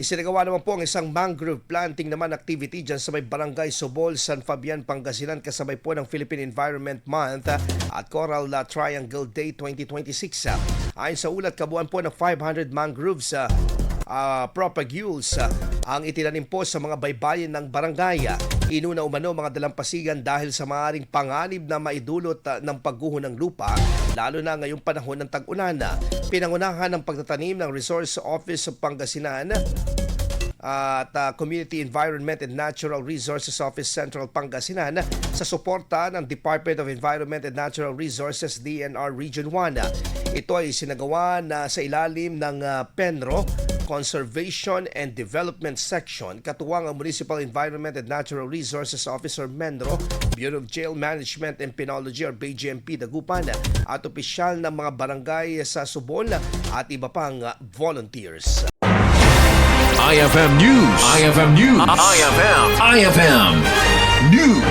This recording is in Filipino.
Isinagawa naman po ang isang mangrove planting naman activity dyan sa may Barangay Sobol, San Fabian, Pangasinan kasabay po ng Philippine Environment Month at Coral Triangle Day 2026. Ayon sa ulat, kabuuan po ng 500 mangroves propagules ang itinanim po sa mga baybayin ng barangay. Inuna umano mga dalampasigan dahil sa maaaring panganib na maidulot ng pagguho ng lupa, lalo na ngayong panahon ng tag-ulan. Pinangunahan ng pagtatanim ng Resource Office of Pangasinan at Community Environment and Natural Resources Office Central Pangasinan sa suporta ng Department of Environment and Natural Resources DNR Region 1. Ito ay sinagawa na sa ilalim ng PENRO Conservation and Development Section, katuwang ang Municipal Environment and Natural Resources Officer MENRO, Bureau of Jail Management and Penology or BJMP Dagupan at opisyal ng mga barangay sa Subol at iba pang volunteers. IFM News. IFM News. IFM News.